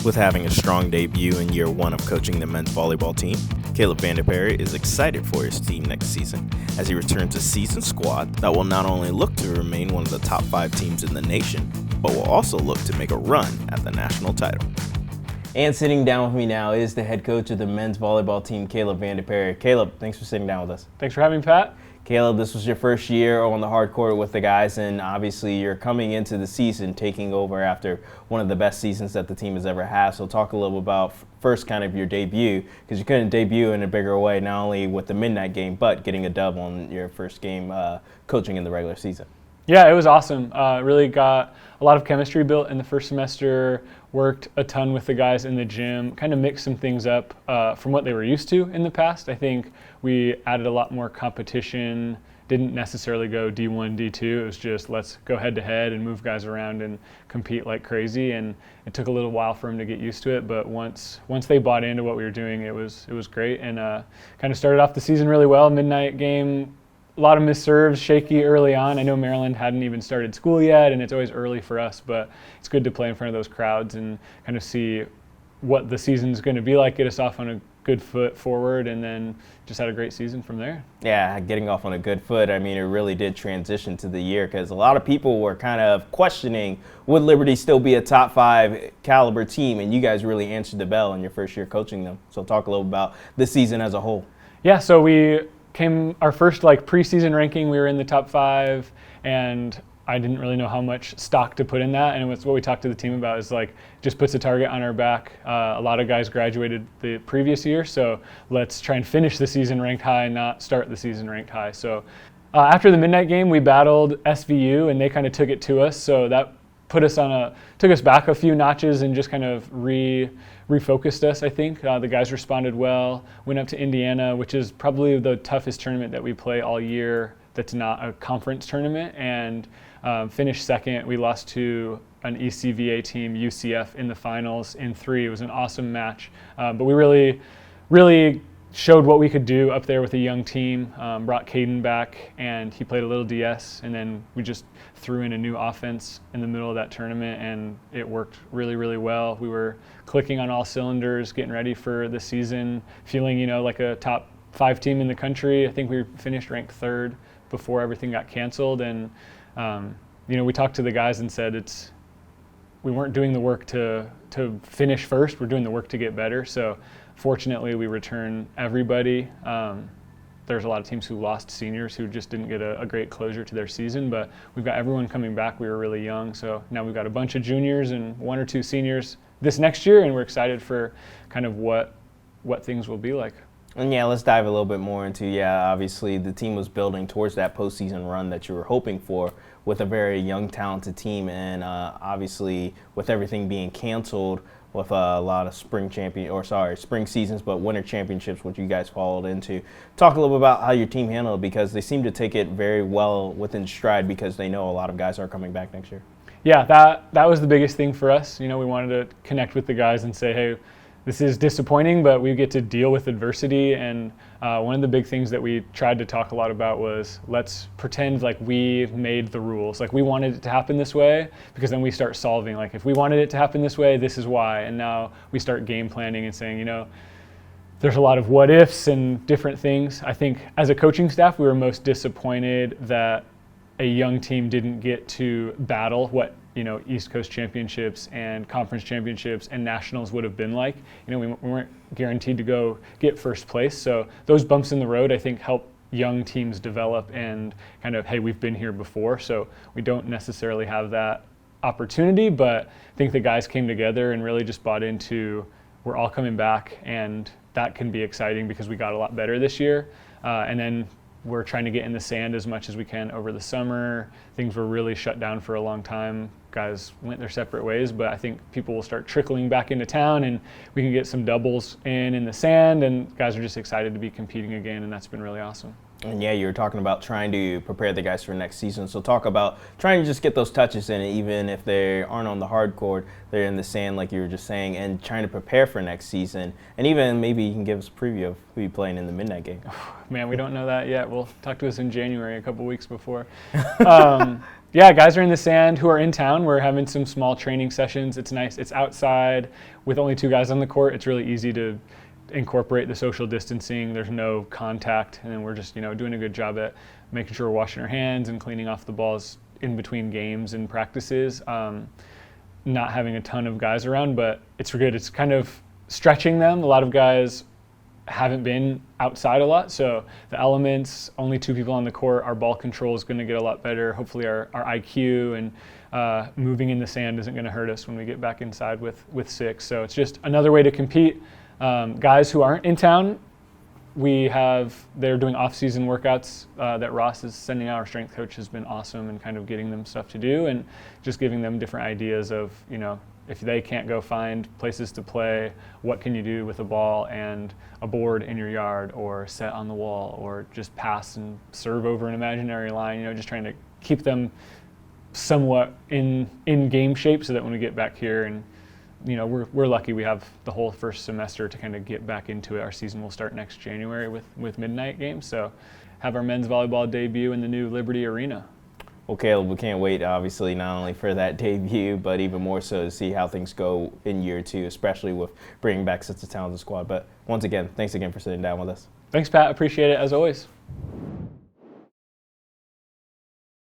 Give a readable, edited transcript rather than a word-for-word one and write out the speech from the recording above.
With having a strong debut in year one of coaching the men's volleyball team, Kaleb VanDePerre is excited for his team next season as he returns a seasoned squad that will not only look to remain one of the top 5 teams in the nation, but will also look to make a run at the national title. And sitting down with me now is the head coach of the men's volleyball team, Kaleb VanDePerre. Kaleb, thanks for sitting down with us. Thanks for having me, Pat. Kaleb, this was your first year on the hard court with the guys, and obviously you're coming into the season taking over after one of the best seasons that the team has ever had. So talk a little about first kind of your debut, because you couldn't debut in a bigger way, not only with the midnight game, but getting a dub on your first game coaching in the regular season. Yeah, it was awesome. Really got a lot of chemistry built in the first semester, worked a ton with the guys in the gym, kind of mixed some things up from what they were used to in the past. I think we added a lot more competition, didn't necessarily go D1, D2. It was just let's go head to head and move guys around and compete like crazy. And it took a little while for them to get used to it, but once they bought into what we were doing, it was great. And kind of started off the season really well. Midnight game, a lot of missed serves, shaky early on. I know Maryland hadn't even started school yet, and it's always early for us, but it's good to play in front of those crowds and kind of see what the season's going to be like, get us off on a good foot forward, and then just had a great season from there. Yeah, getting off on a good foot. I mean, it really did transition to the year because a lot of people were kind of questioning, would Liberty still be a top 5 caliber team? And you guys really answered the bell in your first year coaching them. So talk a little about the season as a whole. Yeah, so we came our first preseason ranking, we were in the top 5, and I didn't really know how much stock to put in that, and it's what we talked to the team about is just puts a target on our back. A lot of guys graduated the previous year, so let's try and finish the season ranked high, not start the season ranked high. So after the midnight game, we battled SVU, and they kind of took it to us, so that took us back a few notches and just kind of refocused us, I think. The guys responded well, went up to Indiana, which is probably the toughest tournament that we play all year that's not a conference tournament, and finished second. We lost to an ECVA team, UCF, in the finals in 3. It was an awesome match, but we really showed what we could do up there with a young team, brought Caden back, and he played a little DS, and then we just threw in a new offense in the middle of that tournament, and it worked really, really well. We were clicking on all cylinders, getting ready for the season, feeling, like a top 5 team in the country. I think we finished ranked 3rd before everything got canceled, and we talked to the guys and said we weren't doing the work to finish first, we're doing the work to get better. So fortunately, we return everybody. There's a lot of teams who lost seniors who just didn't get a great closure to their season, but we've got everyone coming back. We were really young, so now we've got a bunch of juniors and 1 or 2 seniors this next year, and we're excited for kind of what things will be like. And yeah, let's dive a little bit more into, obviously the team was building towards that postseason run that you were hoping for with a very young, talented team, and obviously with everything being canceled, with a lot of spring seasons, but winter championships, which you guys followed into. Talk a little bit about how your team handled it, because they seem to take it very well within stride because they know a lot of guys are coming back next year. Yeah, that was the biggest thing for us. We wanted to connect with the guys and say, hey, this is disappointing, but we get to deal with adversity. And one of the big things that we tried to talk a lot about was let's pretend like we made the rules. Like we wanted it to happen this way, because then we start solving. Like if we wanted it to happen this way, this is why. And now we start game planning and saying, there's a lot of what ifs and different things. I think as a coaching staff, we were most disappointed that a young team didn't get to battle what East Coast championships and conference championships and nationals would have been like. We weren't guaranteed to go get first place. So those bumps in the road, I think, help young teams develop and kind of, hey, we've been here before. So we don't necessarily have that opportunity, but I think the guys came together and really just bought into we're all coming back, and that can be exciting because we got a lot better this year. And then we're trying to get in the sand as much as we can over the summer. Things were really shut down for a long time. Guys went their separate ways, but I think people will start trickling back into town, and we can get some doubles in the sand, and guys are just excited to be competing again, and that's been really awesome. And yeah, you were talking about trying to prepare the guys for next season. So talk about trying to just get those touches in, even if they aren't on the hard court, they're in the sand, like you were just saying, and trying to prepare for next season. And even maybe you can give us a preview of who you're playing in the midnight game. Man, we don't know that yet. We'll talk to us in January, a couple weeks before. Yeah, guys are in the sand who are in town. We're having some small training sessions. It's nice. It's outside with only 2 guys on the court. It's really easy to incorporate the social distancing. There's no contact, and then we're just doing a good job at making sure we're washing our hands and cleaning off the balls in between games and practices. Not having a ton of guys around, but it's good. It's kind of stretching them. A lot of guys haven't been outside a lot, so the elements, only 2 people on the court, our ball control is going to get a lot better. Hopefully our IQ and moving in the sand isn't going to hurt us when we get back inside with 6. So it's just another way to compete. Guys who aren't in town, they're doing off-season workouts that Ross is sending out. Our strength coach has been awesome and kind of getting them stuff to do and just giving them different ideas of, if they can't go find places to play, what can you do with a ball and a board in your yard, or set on the wall, or just pass and serve over an imaginary line, just trying to keep them somewhat in game shape so that when we get back here and we're lucky we have the whole first semester to kind of get back into it. Our season will start next January with midnight games. So have our men's volleyball debut in the new Liberty Arena. Well, Kaleb, we can't wait, obviously, not only for that debut, but even more so to see how things go in year 2, especially with bringing back such a talented squad. But once again, thanks again for sitting down with us. Thanks, Pat. Appreciate it, as always.